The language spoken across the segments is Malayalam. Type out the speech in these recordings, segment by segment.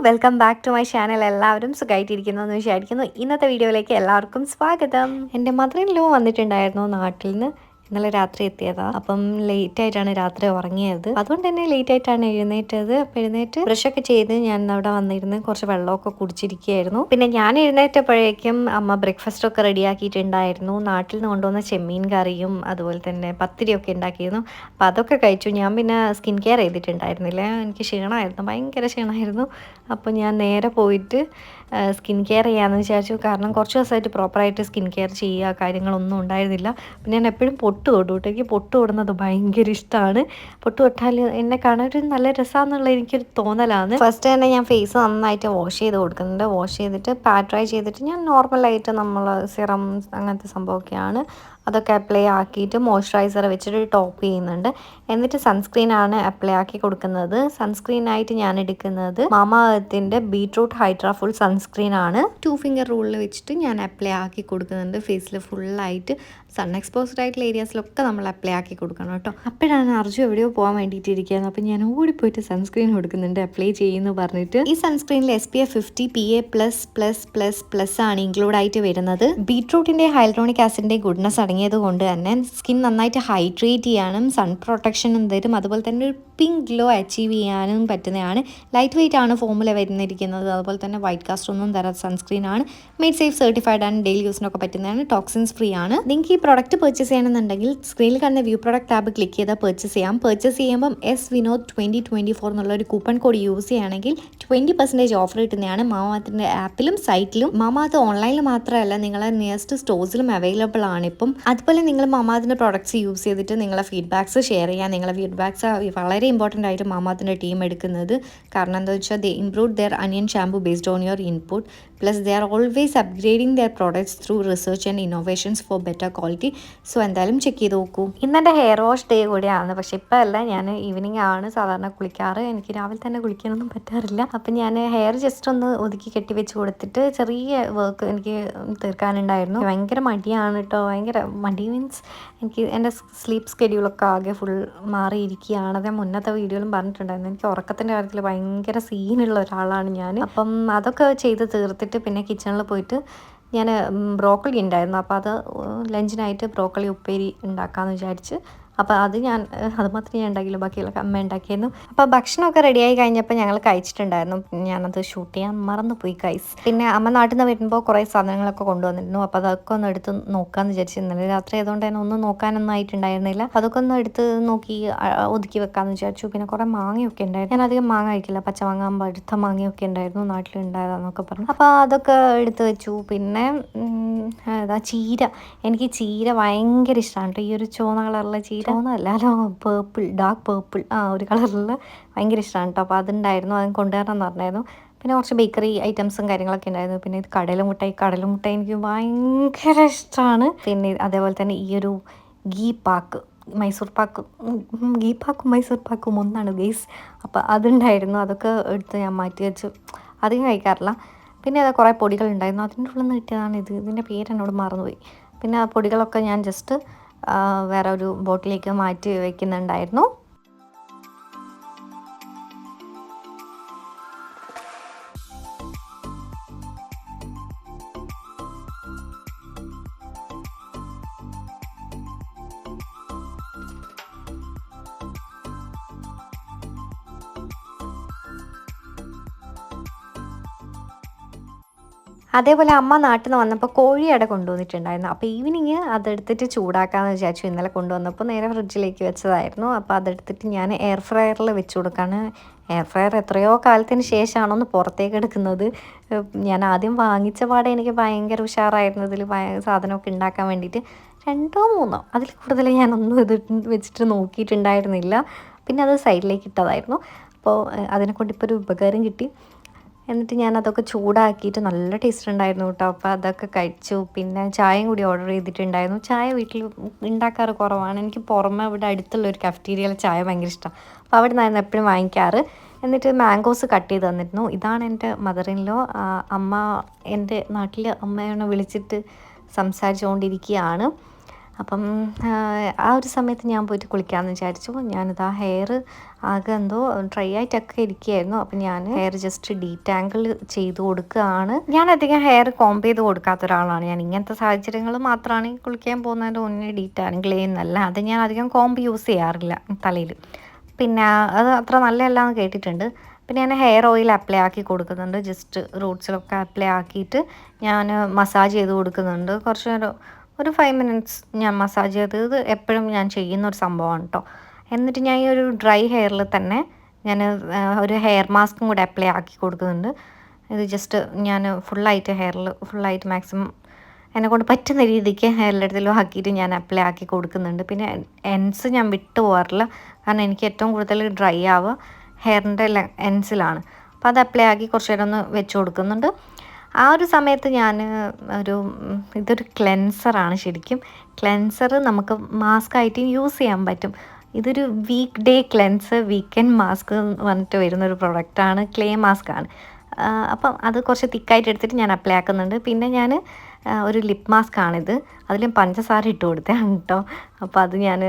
Welcome back to my channel. എല്ലാവരും സുഖമായിട്ടിരിക്കുന്നു എന്ന് വിചാരിക്കുന്നു. ഇന്നത്തെ വീഡിയോയിലേക്ക് എല്ലാവർക്കും സ്വാഗതം. എൻ്റെ മദർ ഇൻ ലോ വന്നിട്ടുണ്ടായിരുന്നു നാട്ടിൽ നിന്ന്. ഇന്നലെ രാത്രി എത്തിയതാണ്. അപ്പം ലേറ്റായിട്ടാണ് രാത്രി ഉറങ്ങിയത്. അതുകൊണ്ട് തന്നെ ലേറ്റായിട്ടാണ് എഴുന്നേറ്റത്. അപ്പം എഴുന്നേറ്റ് ബ്രഷൊക്കെ ചെയ്ത് ഞാൻ അവിടെ വന്നിരുന്ന് കുറച്ച് വെള്ളമൊക്കെ കുടിച്ചിരിക്കുകയായിരുന്നു. പിന്നെ ഞാൻ എഴുന്നേറ്റപ്പോഴേക്കും അമ്മ ബ്രേക്ക്ഫാസ്റ്റ് ഒക്കെ റെഡിയാക്കിയിട്ടുണ്ടായിരുന്നു. നാട്ടിൽ നിന്ന് കൊണ്ടുവന്ന ചെമ്മീൻ കറിയും അതുപോലെ തന്നെ പത്തിരിയൊക്കെ ഉണ്ടാക്കിയിരുന്നു. അപ്പോൾ അതൊക്കെ കഴിച്ചു. ഞാൻ പിന്നെ സ്കിൻ കെയർ ചെയ്തിട്ടുണ്ടായിരുന്നില്ല. എനിക്ക് ക്ഷീണമായിരുന്നു, ഭയങ്കര ക്ഷീണമായിരുന്നു. അപ്പോൾ ഞാൻ നേരെ പോയിട്ട് സ്കിൻ കെയർ ചെയ്യാമെന്ന് വിചാരിച്ചു. കാരണം കുറച്ച് ദിവസമായിട്ട് പ്രോപ്പറായിട്ട് സ്കിൻ കെയർ ചെയ്യുക കാര്യങ്ങളൊന്നും ഉണ്ടായിരുന്നില്ല. പിന്നെ ഞാൻ എപ്പോഴും പൊട്ട് തൊടും കേട്ടോ. എനിക്ക് പൊട്ട് തൊടുന്നത് ഭയങ്കര ഇഷ്ടമാണ്. പൊട്ട് തൊട്ടാൽ എന്നെ കാണാൻ ഒരു നല്ല രസമാണെന്നുള്ള എനിക്കൊരു തോന്നലാണ്. ഫസ്റ്റ് തന്നെ ഞാൻ ഫേസ് നന്നായിട്ട് വാഷ് ചെയ്ത് കൊടുക്കുന്നുണ്ട്. വാഷ് ചെയ്തിട്ട് പാറ്ററൈ ചെയ്തിട്ട് ഞാൻ നോർമലായിട്ട് നമ്മൾ സിറം അങ്ങനത്തെ സംഭവമൊക്കെയാണ് അതൊക്കെ അപ്ലൈ ആക്കിയിട്ട് മോയ്സ്ചറൈസർ വെച്ചിട്ട് ടോപ്പ് ചെയ്യുന്നുണ്ട്. എന്നിട്ട് സൺസ്ക്രീനാണ് അപ്ലൈ ആക്കി കൊടുക്കുന്നത്. സൺസ്ക്രീനായിട്ട് ഞാൻ എടുക്കുന്നത് മാമാ എർത്തിൻ്റെ ബീട്രൂട്ട് ഹൈഡ്രാ ഫുൾ സൺസ്ക്രീൻ ആണ്. 2 ഫിംഗർ റൂളിൽ വെച്ചിട്ട് ഞാൻ അപ്ലൈ ആക്കി കൊടുക്കുന്നുണ്ട്. ഫേസിൽ ഫുള്ളായിട്ട് സൺ എക്സ്പോസ്ഡ് ആയിട്ടുള്ള ഏരിയാസിലൊക്കെ നമ്മൾ അപ്ലൈ ആക്കി കൊടുക്കണം കേട്ടോ. അപ്പോഴാണ് അർജു എവിടെയോ പോകാൻ വേണ്ടിയിട്ടിരിക്കുകയാണ്. അപ്പം ഞാൻ ഓടിപ്പോയിട്ട് സൺസ്ക്രീൻ കൊടുക്കുന്നുണ്ട് അപ്ലൈ ചെയ്യുന്നു പറഞ്ഞിട്ട്. ഈ സൺസ്ക്രീനിൽ SPF 50 PA++++ ആണ് ഇൻക്ലൂഡ് ആയിട്ട് വരുന്നത്. ബീട്രൂട്ടിൻ്റെ ഹൈലറോണിക് ആസിഡിൻ്റെ ഗുഡ്നസ് അടങ്ങിയത് കൊണ്ട് തന്നെ സ്കിൻ നന്നായിട്ട് ഹൈഡ്രേറ്റ് ചെയ്യാനും സൺ പ്രൊട്ടക്ഷനും തരും. അതുപോലെ തന്നെ ഒരു പിങ്ക് ഗ്ലോ അച്ചീവ് ചെയ്യാനും പറ്റുന്നതാണ്. ലൈറ്റ് വെയിറ്റ് ആണ് ഫോമുല വരുന്നിരിക്കുന്നത്. അതുപോലെ തന്നെ വൈറ്റ് കാസ്റ്റ് ഒന്നും തരാത്ത സൺസ്ക്രീൻ ആണ്. മെയ്ഡ് സേഫ് സർട്ടിഫൈഡ് ആണ്. ഡെയിലി യൂസിനൊക്കെ പറ്റുന്നതാണ്. ടോക്സിൻസ് ഫ്രീ ആണ്. നിങ്ങൾക്ക് ഈ പ്രോഡക്റ്റ് പർച്ചേസ് ചെയ്യണമെന്നുണ്ടെങ്കിൽ സ്ക്രീനിൽ കാണുന്ന വ്യൂ പ്രോഡക്റ്റ് ടാബ് ക്ലിക്ക് ചെയ്താൽ പർച്ചേസ് ചെയ്യാം. പർച്ചേസ് ചെയ്യുമ്പം SVINOD 2024 എന്നുള്ള ഒരു കൂപ്പൺ കോഡ് യൂസ് ചെയ്യുകയാണെങ്കിൽ 20% ഓഫർ കിട്ടുന്നതാണ്. മാമാഅർത്തിൻ്റെ ആപ്പിലും സൈറ്റിലും. മാമാഅർത്ത് ഓൺലൈനിൽ മാത്രമല്ല നിങ്ങളെ നിയറസ്റ്റ് സ്റ്റോഴ്സിലും അവൈലബിൾ ആണ് ഇപ്പം. അതുപോലെ നിങ്ങൾ മാമാഅർത്തിൻ്റെ പ്രോഡക്ട്സ് യൂസ് ചെയ്തിട്ട് നിങ്ങളെ ഫീഡ്ബാക്സ് ഷെയർ ചെയ്യാം. നിങ്ങളെ ഫീഡ്ബാക്സ് വളരെ ഇമ്പോർട്ടൻ്റ് ആയിട്ട് മാമാഅർത്തിൻ്റെ ടീം എടുക്കുന്നത്. കാരണം എന്താ വെച്ചാൽ they improve their onion shampoo based on your input. Plus they are always upgrading their products through research and innovations for better quality. So എന്തായാലും ചെക്ക് ചെയ്ത് നോക്കൂ. ഇന്നെൻ്റെ ഹെയർ വാഷ് ഡേ കൂടിയാണ്. പക്ഷേ ഇപ്പോൾ അല്ല, ഞാൻ ഈവനിങ് ആണ് സാധാരണ കുളിക്കാറ്. എനിക്ക് രാവിലെ തന്നെ കുളിക്കാനൊന്നും പറ്റാറില്ല. അപ്പം ഞാൻ ഹെയർ ജസ്റ്റ് ഒന്ന് ഒതുക്കി കെട്ടി വെച്ച് കൊടുത്തിട്ട് ചെറിയ വർക്ക് എനിക്ക് തീർക്കാനുണ്ടായിരുന്നു. ഭയങ്കര മടിയാണ് കേട്ടോ. ഭയങ്കര മടി മീൻസ് എനിക്ക് എൻ്റെ സ്ലീപ്പ് സ്കെഡ്യൂളൊക്കെ ആകെ ഫുൾ മാറിയിരിക്കുകയാണ്. അത് ഞാൻ മുന്നത്തെ വീഡിയോയിലും പറഞ്ഞിട്ടുണ്ടായിരുന്നു. എനിക്ക് ഉറക്കത്തിൻ്റെ കാര്യത്തിൽ ഭയങ്കര സീനുള്ള ഒരാളാണ് ഞാൻ. അപ്പം അതൊക്കെ ചെയ്ത് തീർത്തിട്ട് പിന്നെ കിച്ചണിൽ പോയിട്ട് ഞാൻ ബ്രോക്കലി ഉണ്ടായിരുന്നു. അപ്പോൾ അത് ലഞ്ചിനായിട്ട് ബ്രോക്കലി ഉപ്പേരി ഉണ്ടാക്കാമെന്ന് വിചാരിച്ച്. അപ്പോൾ അത് മാത്രമേ ഞാൻ ഉണ്ടാക്കിയില്ല, ബാക്കിയുള്ളൊക്കെ അമ്മ ഉണ്ടാക്കിയിരുന്നു. അപ്പോൾ ഭക്ഷണമൊക്കെ റെഡിയായി കഴിഞ്ഞപ്പോൾ ഞങ്ങൾ കഴിച്ചിട്ടുണ്ടായിരുന്നു. ഞാനത് ഷൂട്ട് ചെയ്യാൻ മറന്നുപോയി ഗൈസ്. പിന്നെ അമ്മ നാട്ടിൽ നിന്ന് വരുമ്പോൾ കുറേ സാധനങ്ങളൊക്കെ കൊണ്ടുവന്നിരുന്നു. അപ്പോൾ അതൊക്കെ ഒന്ന് എടുത്ത് നോക്കാമെന്ന് വിചാരിച്ചു. ഇന്നലെ രാത്രി ആയതുകൊണ്ട് തന്നെ ഒന്നും നോക്കാനൊന്നും ആയിട്ടുണ്ടായിരുന്നില്ല. അതൊക്കെ ഒന്ന് എടുത്ത് നോക്കി ഒതുക്കി വെക്കാമെന്ന് വിചാരിച്ചു. പിന്നെ കുറേ മാങ്ങയൊക്കെ ഉണ്ടായിരുന്നു. ഞാൻ അധികം മാങ്ങ കഴിക്കില്ല. പച്ചമാങ്ങ പഴുത്ത മാങ്ങയൊക്കെ ഉണ്ടായിരുന്നു, നാട്ടിലുണ്ടായതാന്നൊക്കെ പറഞ്ഞു. അപ്പോൾ അതൊക്കെ എടുത്ത് വെച്ചു. പിന്നെ ചീര, എനിക്ക് ചീര ഭയങ്കര ഇഷ്ടമാണ് കേട്ടോ. ഈ ഒരു ചുവന്ന കളറുള്ള ചീര, ചുവന്നല്ലോ പേർപ്പിൾ, ഡാർക്ക് പേർപ്പിൾ ഒരു കളറിലുള്ള ഭയങ്കര ഇഷ്ടമാണ് കേട്ടോ. അപ്പോൾ അതുണ്ടായിരുന്നു, അത് കൊണ്ടുവരണമെന്ന് പറഞ്ഞായിരുന്നു. പിന്നെ കുറച്ച് ബേക്കറി ഐറ്റംസും കാര്യങ്ങളൊക്കെ ഉണ്ടായിരുന്നു. പിന്നെ ഇത് കടലമുട്ടായി എനിക്ക് ഭയങ്കര ഇഷ്ടമാണ്. പിന്നെ അതേപോലെ തന്നെ ഈ ഒരു ഗീ പാക്ക്, മൈസൂർ പാക്കും ഒന്നാണ് ഗൈസ്. അപ്പോൾ അതുണ്ടായിരുന്നു. അതൊക്കെ എടുത്ത് ഞാൻ മാറ്റി വെച്ചു. അധികം കഴിക്കാറില്ല. പിന്നെ അത് കുറേ പൊടികളുണ്ടായിരുന്നു. അതിൻ്റെ ഉള്ളിൽ നിന്ന് കിട്ടിയതാണ് ഇത്. ഇതിൻ്റെ പേര് എന്നോട് മറന്നുപോയി. പിന്നെ ആ പൊടികളൊക്കെ ഞാൻ ജസ്റ്റ് വേറെ ഒരു ബോട്ടിലേക്ക് മാറ്റി വയ്ക്കുന്നുണ്ടായിരുന്നു. അതേപോലെ അമ്മ നാട്ടിൽ നിന്ന് വന്നപ്പോൾ കോഴിയട കൊണ്ടുവന്നിട്ടുണ്ടായിരുന്നു. അപ്പോൾ ഈവനിങ് അതെടുത്തിട്ട് ചൂടാക്കാമെന്ന് വിചാരിച്ചു. ഇന്നലെ കൊണ്ടുവന്നപ്പോൾ നേരെ ഫ്രിഡ്ജിലേക്ക് വെച്ചതായിരുന്നു. അപ്പോൾ അതെടുത്തിട്ട് ഞാൻ എയർ ഫ്രയറിൽ വെച്ച് കൊടുക്കുകയാണ്. എയർ ഫ്രയർ എത്രയോ കാലത്തിന് ശേഷമാണോ ഒന്ന് പുറത്തേക്ക് എടുക്കുന്നത്. ഞാൻ ആദ്യം വാങ്ങിച്ച പാടെ എനിക്ക് ഭയങ്കര ഉഷാറായിരുന്നു ഇതിൽ സാധനമൊക്കെ ഉണ്ടാക്കാൻ വേണ്ടിയിട്ട്. 2 3 അതിൽ കൂടുതൽ ഞാനൊന്നും ഇത് വെച്ചിട്ട് നോക്കിയിട്ടുണ്ടായിരുന്നില്ല. പിന്നെ അത് സൈഡിലേക്ക് ഇട്ടതായിരുന്നു. അപ്പോൾ അതിനെക്കൊണ്ട് ഇപ്പോൾ ഒരു ഉപകാരം കിട്ടി. എന്നിട്ട് ഞാൻ അതൊക്കെ ചൂടാക്കിയിട്ട് നല്ല ടേസ്റ്റ് ഉണ്ടായിരുന്നു കേട്ടോ. അപ്പോൾ അതൊക്കെ കഴിച്ചു. പിന്നെ ചായയും കൂടി ഓർഡർ ചെയ്തിട്ടുണ്ടായിരുന്നു. ചായ വീട്ടിൽ ഉണ്ടാക്കാറ് കുറവാണ്. എനിക്ക് പുറമെ ഇവിടെ അടുത്തുള്ള ഒരു കഫറ്റീരിയയിലെ ചായ ഭയങ്കര ഇഷ്ടമാണ്. അപ്പോൾ അവിടെ നിന്നായിരുന്നു എപ്പോഴും വാങ്ങിക്കാറ്. എന്നിട്ട് മാംഗോസ് കട്ട് ചെയ്ത് തന്നിരുന്നു. ഇതാണ് എൻ്റെ മദർ ഇൻ ലോ. അമ്മ എൻ്റെ നാട്ടിൽ അമ്മയെ വിളിച്ചിട്ട് സംസാരിച്ചുകൊണ്ടിരിക്കുകയാണ്. അപ്പം ആ ഒരു സമയത്ത് ഞാൻ പോയിട്ട് കുളിക്കാമെന്ന് വിചാരിച്ചു. ഞാനിതാ ഹെയർ ആകെ എന്തോ ഡ്രൈ ആയിട്ടൊക്കെ ഇരിക്കുകയായിരുന്നു. അപ്പം ഞാൻ ഹെയർ ജസ്റ്റ് ഡീറ്റാങ്കിൾ ചെയ്ത് കൊടുക്കുകയാണ്. ഞാൻ അധികം ഹെയർ കോംബ് ചെയ്ത് കൊടുക്കാത്ത ഒരാളാണ്. ഞാൻ ഇങ്ങനത്തെ സാഹചര്യങ്ങൾ മാത്രമാണ് കുളിക്കാൻ പോകുന്നതിൻ്റെ മുന്നേ ഡീറ്റാങ്കിൾ ചെയ്യുന്നതല്ല. അത് ഞാൻ അധികം കോംബ് യൂസ് ചെയ്യാറില്ല തലയിൽ. പിന്നെ അത് അത്ര നല്ലതല്ല എന്ന് കേട്ടിട്ടുണ്ട്. പിന്നെ ഞാൻ ഹെയർ ഓയിൽ അപ്ലൈ ആക്കി കൊടുക്കുന്നുണ്ട്. ജസ്റ്റ് റൂട്ട്സിലൊക്കെ അപ്ലൈ ആക്കിയിട്ട് ഞാൻ മസാജ് ചെയ്ത് കൊടുക്കുന്നുണ്ട്. കുറച്ച് നേരം ഒരു 5 മിനിറ്റ്സ് ഞാൻ മസാജ് ചെയ്തത് എപ്പോഴും ഞാൻ ചെയ്യുന്ന ഒരു സംഭവമാണ് കേട്ടോ. എന്നിട്ട് ഞാൻ ഈ ഒരു ഡ്രൈ ഹെയറിൽ തന്നെ ഞാൻ ഒരു ഹെയർ മാസ്കും കൂടെ അപ്ലൈ ആക്കി കൊടുക്കുന്നുണ്ട്. ഇത് ജസ്റ്റ് ഞാൻ ഫുള്ളായിട്ട് മാക്സിമം എന്നെക്കൊണ്ട് പറ്റുന്ന രീതിക്ക് എല്ലായിടത്തിലും ആക്കിയിട്ട് ഞാൻ അപ്ലൈ ആക്കി കൊടുക്കുന്നുണ്ട്. പിന്നെ എൻഡ്സ് ഞാൻ വിട്ടു പോകാറില്ല. കാരണം എനിക്ക് ഏറ്റവും കൂടുതൽ ഡ്രൈ ആവുക ഹെയറിൻ്റെ എൻഡ്സിലാണ്. അപ്പോൾ അത് അപ്ലൈ ആക്കി കുറച്ച് നേരം ഒന്ന് വെച്ച് കൊടുക്കുന്നുണ്ട്. ആ ഒരു സമയത്ത് ഞാൻ ഇതൊരു ക്ലെൻസറാണ് ശരിക്കും. ക്ലെൻസർ നമുക്ക് മാസ്ക് ആയിട്ട് യൂസ് ചെയ്യാൻ പറ്റും. ഇതൊരു weekday cleanser weekend mask വന്നിട്ട് വരുന്നൊരു പ്രൊഡക്റ്റാണ്. ക്ലേ മാസ്കാണ്. അപ്പം അത് കുറച്ച് തിക്കായിട്ട് എടുത്തിട്ട് ഞാൻ അപ്ലൈ ആക്കുന്നുണ്ട്. പിന്നെ ഞാൻ ഒരു ലിപ്പ് മാസ്കാണിത്. അതിലും പഞ്ചസാര ഇട്ട് കൊടുത്തതാണ് കേട്ടോ. അപ്പോൾ അത് ഞാൻ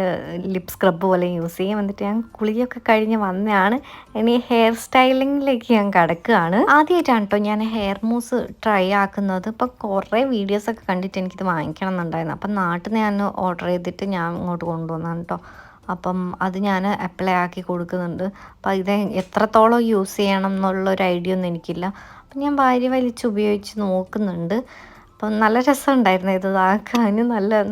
ലിപ്പ് സ്ക്രബ് പോലെ യൂസ് ചെയ്യും. എന്നിട്ട് ഞാൻ കുളിയൊക്കെ കഴിഞ്ഞ് വന്നതാണ്. ഇനി ഹെയർ സ്റ്റൈലിങ്ങിലേക്ക് ഞാൻ കിടക്കുകയാണ്. ആദ്യമായിട്ടാണ് കേട്ടോ ഞാൻ ഹെയർ മൂസ് ട്രൈ ആക്കുന്നത്. ഇപ്പോൾ കുറേ വീഡിയോസൊക്കെ കണ്ടിട്ട് എനിക്കിത് വാങ്ങിക്കണം എന്നുണ്ടായിരുന്നു. അപ്പം നാട്ടിൽ നിന്ന് ഞാൻ ഓർഡർ ചെയ്തിട്ട് ഞാൻ ഇങ്ങോട്ട് കൊണ്ടുവന്നതാണ് കേട്ടോ. അപ്പം അത് ഞാൻ അപ്ലൈ ആക്കി കൊടുക്കുന്നുണ്ട്. അപ്പോൾ ഇത് എത്രത്തോളം യൂസ് ചെയ്യണം എന്നുള്ളൊരു ഐഡിയ ഒന്നും എനിക്കില്ല. അപ്പം ഞാൻ വലിച്ച് ഉപയോഗിച്ച് നോക്കുന്നുണ്ട്. അപ്പം നല്ല രസമുണ്ടായിരുന്നു ഇത് ആക്കാൻ.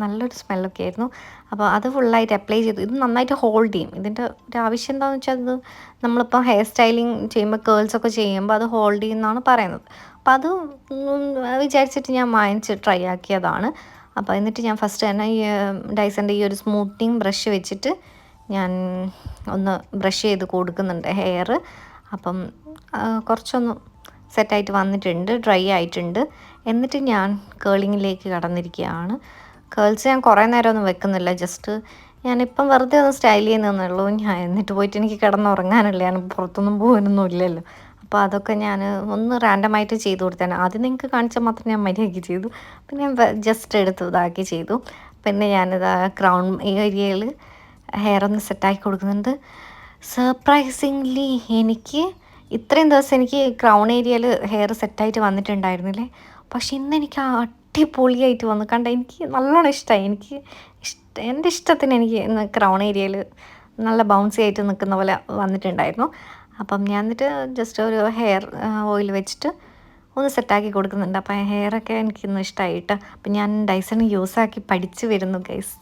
നല്ലൊരു സ്മെല്ലൊക്കെ ആയിരുന്നു. അപ്പോൾ അത് ഫുള്ളായിട്ട് അപ്ലൈ ചെയ്തു. ഇത് നന്നായിട്ട് ഹോൾഡ് ചെയ്യും. ഇതിൻ്റെ ഒരു ആവശ്യം എന്താണെന്ന് വെച്ചാൽ അത് നമ്മളിപ്പോൾ ഹെയർ സ്റ്റൈലിങ് ചെയ്യുമ്പോൾ കേൾസൊക്കെ ചെയ്യുമ്പോൾ അത് ഹോൾഡ് ചെയ്യുമെന്നാണ് പറയുന്നത്. അപ്പോൾ അത് വിചാരിച്ചിട്ട് ഞാൻ വാങ്ങിച്ച് ട്രൈ ആക്കിയതാണ്. അപ്പോൾ എന്നിട്ട് ഞാൻ ഫസ്റ്റ് തന്നെ ഈ ഡൈസൻ്റെ ഈ ഒരു സ്മൂത്തിങ് ബ്രഷ് വെച്ചിട്ട് ഞാൻ ഒന്ന് ബ്രഷ് ചെയ്ത് കൊടുക്കുന്നുണ്ട് ഹെയർ. അപ്പം കുറച്ചൊന്ന് സെറ്റായിട്ട് വന്നിട്ടുണ്ട്, ഡ്രൈ ആയിട്ടുണ്ട്. എന്നിട്ട് ഞാൻ കേളിങ്ങിലേക്ക് കടന്നിരിക്കുകയാണ്. കേൾസ് ഞാൻ കുറേ നേരമൊന്നും വെക്കുന്നില്ല. ജസ്റ്റ് ഞാനിപ്പം വെറുതെ ഒന്ന് സ്റ്റൈൽ ചെയ്യുന്നതേ ഉള്ളൂ. എന്നിട്ട് പോയിട്ട് എനിക്ക് കിടന്നുറങ്ങാനല്ലേ, ഞാൻ പുറത്തൊന്നും പോകാനൊന്നും ഇല്ലല്ലോ. അപ്പോൾ അതൊക്കെ ഞാൻ ഒന്ന് റാൻഡമായിട്ട് ചെയ്ത് കൊടുത്തേനെ. ആദ്യം നിങ്ങൾക്ക് കാണിച്ചാൽ മാത്രം ഞാൻ മര്യാദയ്ക്ക് ചെയ്തു. പിന്നെ ഞാൻ ജസ്റ്റ് എടുത്ത് ഇതാക്കി ചെയ്തു. പിന്നെ ഞാനിത് ക്രൗൺ ഏരിയയിൽ ഹെയർ ഒന്ന് സെറ്റാക്കി കൊടുക്കുന്നുണ്ട്. സർപ്രൈസിംഗ്ലി എനിക്ക് ഇത്രയും ദിവസം എനിക്ക് ക്രൗൺ ഏരിയയിൽ ഹെയർ സെറ്റായിട്ട് വന്നിട്ടുണ്ടായിരുന്നില്ലേ. പക്ഷെ ഇന്ന് എനിക്ക് അടിപൊളിയായിട്ട് വന്നു. എനിക്ക് നല്ലോണം ഇഷ്ടമായി. എൻ്റെ ഇഷ്ടത്തിന് എനിക്ക് ഇന്ന് ക്രൗൺ ഏരിയയിൽ നല്ല ബൗൺസി ആയിട്ട് നിൽക്കുന്ന പോലെ വന്നിട്ടുണ്ടായിരുന്നു. അപ്പം ഞാൻ എന്നിട്ട് ജസ്റ്റ് ഒരു ഹെയർ ഓയിൽ വെച്ചിട്ട് ഒന്ന് സെറ്റാക്കി കൊടുക്കുന്നുണ്ട്. അപ്പം ഹെയറൊക്കെ എനിക്കിന്ന് ഇഷ്ടമായിട്ട് അപ്പം ഞാൻ ഡൈസൺ യൂസാക്കി പഠിച്ച് വരുന്നു guys.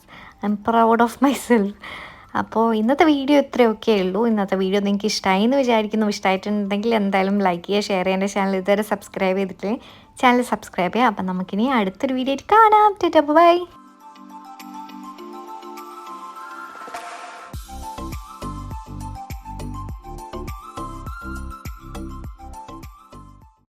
I am proud of my self. അപ്പോൾ ഇന്നത്തെ വീഡിയോ ഇത്രയൊക്കെ ഉള്ളൂ. ഇന്നത്തെ വീഡിയോ നിങ്ങൾക്ക് ഇഷ്ടമായി എന്ന് വിചാരിക്കുന്നു. ഇഷ്ടമായിട്ടുണ്ടെങ്കിൽ എന്തായാലും ലൈക്ക് ചെയ്യുക, ഷെയർ ചെയ്യുക. എൻ്റെ ചാനൽ ഇതുവരെ സബ്സ്ക്രൈബ് ചെയ്തിട്ടില്ലേ ചാനൽ സബ്സ്ക്രൈബ് ചെയ്യുക. അപ്പം നമുക്കിനി അടുത്തൊരു വീഡിയോ ആയിട്ട് കാണാം. ബൈ.